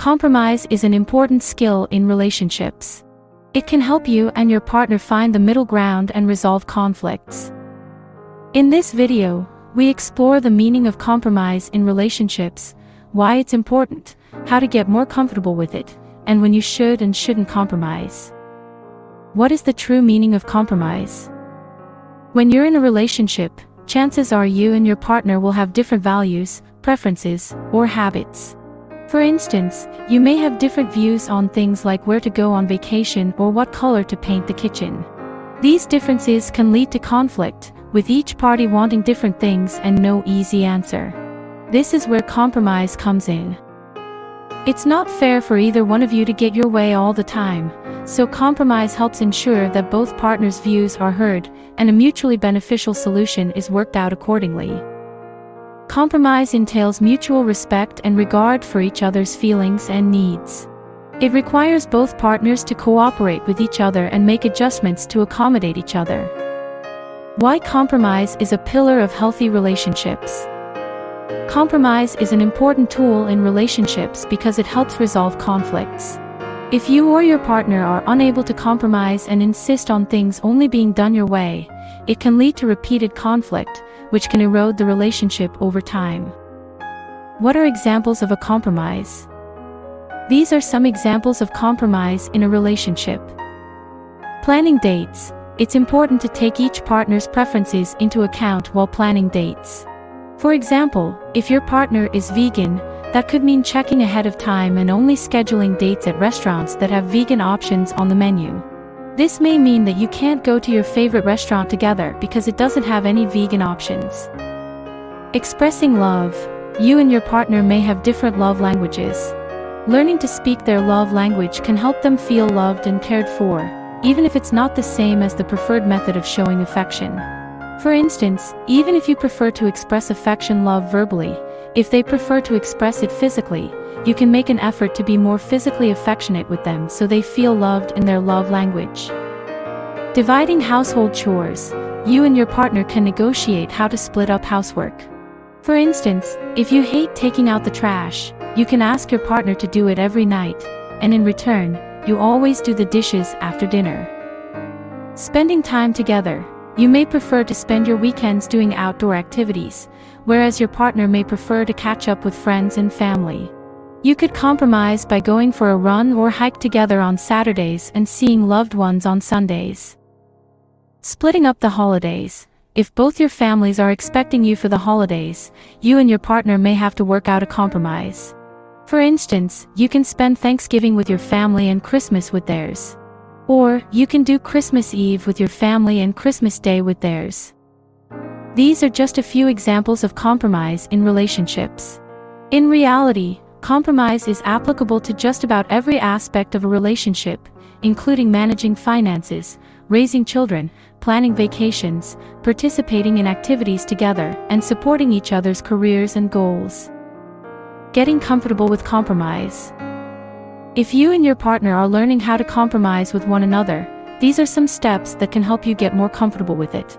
Compromise is an important skill in relationships. It can help you and your partner find the middle ground and resolve conflicts. In this video, we explore the meaning of compromise in relationships, why it's important, how to get more comfortable with it, and when you should and shouldn't compromise. What is the true meaning of compromise? When you're in a relationship, chances are you and your partner will have different values, preferences, or habits. For instance, you may have different views on things like where to go on vacation or what color to paint the kitchen. These differences can lead to conflict, with each party wanting different things and no easy answer. This is where compromise comes in. It's not fair for either one of you to get your way all the time, so compromise helps ensure that both partners' views are heard and a mutually beneficial solution is worked out accordingly. Compromise entails mutual respect and regard for each other's feelings and needs. It requires both partners to cooperate with each other and make adjustments to accommodate each other. Why compromise is a pillar of healthy relationships. Compromise is an important tool in relationships because it helps resolve conflicts. If you or your partner are unable to compromise and insist on things only being done your way, it can lead to repeated conflict, which can erode the relationship over time. What are examples of a compromise? These are some examples of compromise in a relationship. Planning dates. It's important to take each partner's preferences into account while planning dates. For example, if your partner is vegan, that could mean checking ahead of time and only scheduling dates at restaurants that have vegan options on the menu. This may mean that you can't go to your favorite restaurant together because it doesn't have any vegan options. Expressing love. You and your partner may have different love languages. Learning to speak their love language can help them feel loved and cared for, even if it's not the same as the preferred method of showing affection. For instance, even if you prefer to express affection love verbally, if they prefer to express it physically, you can make an effort to be more physically affectionate with them so they feel loved in their love language. Dividing household chores. You and your partner can negotiate how to split up housework. For instance, if you hate taking out the trash, you can ask your partner to do it every night, and in return, you always do the dishes after dinner. Spending time together. You may prefer to spend your weekends doing outdoor activities, whereas your partner may prefer to catch up with friends and family. You could compromise by going for a run or hike together on Saturdays and seeing loved ones on Sundays. Splitting up the holidays. If both your families are expecting you for the holidays, you and your partner may have to work out a compromise. For instance, you can spend Thanksgiving with your family and Christmas with theirs. Or, you can do Christmas Eve with your family and Christmas Day with theirs. These are just a few examples of compromise in relationships. In reality, compromise is applicable to just about every aspect of a relationship, including managing finances, raising children, planning vacations, participating in activities together, and supporting each other's careers and goals. Getting comfortable with compromise. If you and your partner are learning how to compromise with one another, these are some steps that can help you get more comfortable with it.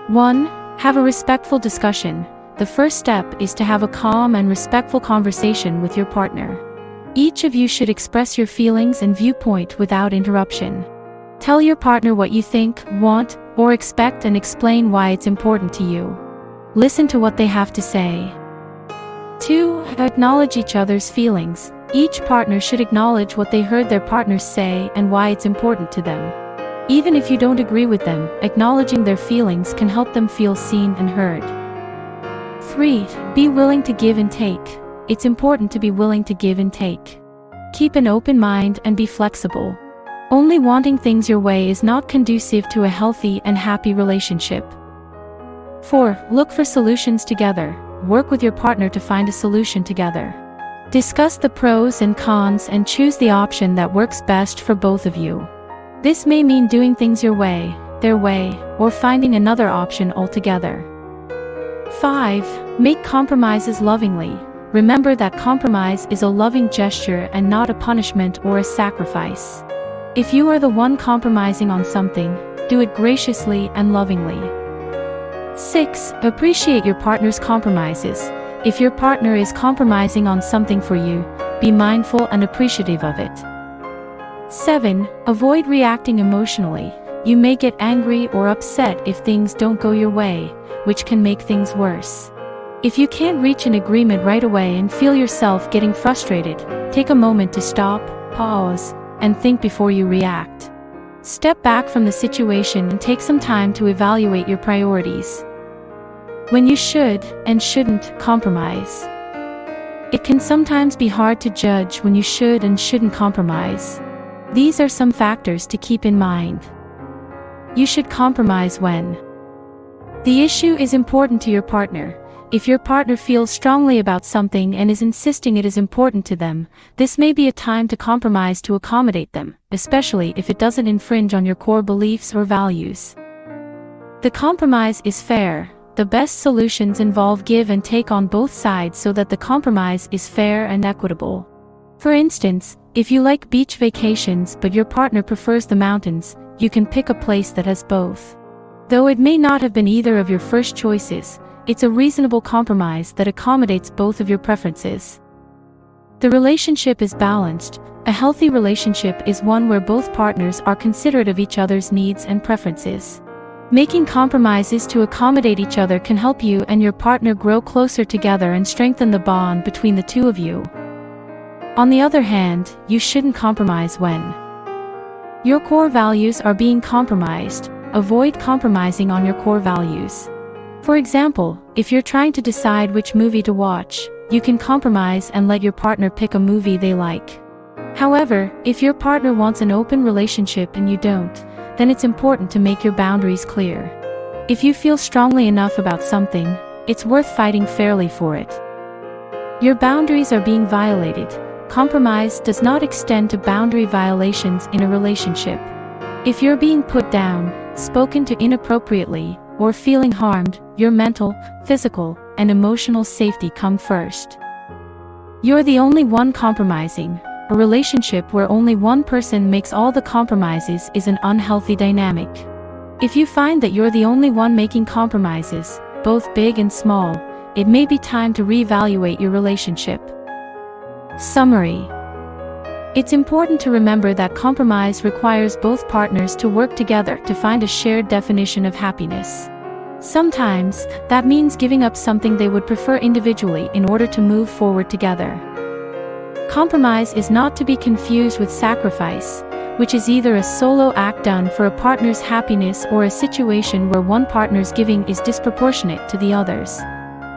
1. Have a respectful discussion. The first step is to have a calm and respectful conversation with your partner. Each of you should express your feelings and viewpoint without interruption. Tell your partner what you think, want, or expect and explain why it's important to you. Listen to what they have to say. 2. Acknowledge each other's feelings. Each partner should acknowledge what they heard their partners say and why it's important to them. Even if you don't agree with them, acknowledging their feelings can help them feel seen and heard. 3. Be willing to give and take. It's important to be willing to give and take. Keep an open mind and be flexible. Only wanting things your way is not conducive to a healthy and happy relationship. 4. Look for solutions together. Work with your partner to find a solution together. Discuss the pros and cons and choose the option that works best for both of you. This may mean doing things your way, their way, or finding another option altogether. 5. Make compromises lovingly. Remember that compromise is a loving gesture and not a punishment or a sacrifice. If you are the one compromising on something, do it graciously and lovingly. 6. Appreciate your partner's compromises. If your partner is compromising on something for you, be mindful and appreciative of it. 7. Avoid reacting emotionally. You may get angry or upset if things don't go your way, which can make things worse. If you can't reach an agreement right away and feel yourself getting frustrated, take a moment to stop, pause, and think before you react. Step back from the situation and take some time to evaluate your priorities. When you should and shouldn't compromise. It can sometimes be hard to judge when you should and shouldn't compromise. These are some factors to keep in mind. You should compromise when the issue is important to your partner. If your partner feels strongly about something and is insisting it is important to them, this may be a time to compromise to accommodate them, especially if it doesn't infringe on your core beliefs or values. The compromise is fair. The best solutions involve give and take on both sides so that the compromise is fair and equitable. For instance, if you like beach vacations but your partner prefers the mountains, you can pick a place that has both. Though it may not have been either of your first choices, it's a reasonable compromise that accommodates both of your preferences. The relationship is balanced. A healthy relationship is one where both partners are considerate of each other's needs and preferences. Making compromises to accommodate each other can help you and your partner grow closer together and strengthen the bond between the two of you. On the other hand, you shouldn't compromise when your core values are being compromised. Avoid compromising on your core values. For example, if you're trying to decide which movie to watch, you can compromise and let your partner pick a movie they like. However, if your partner wants an open relationship and you don't, then it's important to make your boundaries clear. If you feel strongly enough about something, it's worth fighting fairly for it. Your boundaries are being violated. Compromise does not extend to boundary violations in a relationship. If you're being put down, spoken to inappropriately, or feeling harmed, your mental, physical, and emotional safety come first. You're the only one compromising. A relationship where only one person makes all the compromises is an unhealthy dynamic. If you find that you're the only one making compromises, both big and small, it may be time to reevaluate your relationship. Summary. It's important to remember that compromise requires both partners to work together to find a shared definition of happiness. Sometimes, that means giving up something they would prefer individually in order to move forward together. Compromise is not to be confused with sacrifice, which is either a solo act done for a partner's happiness or a situation where one partner's giving is disproportionate to the other's.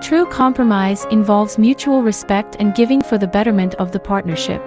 True compromise involves mutual respect and giving for the betterment of the partnership.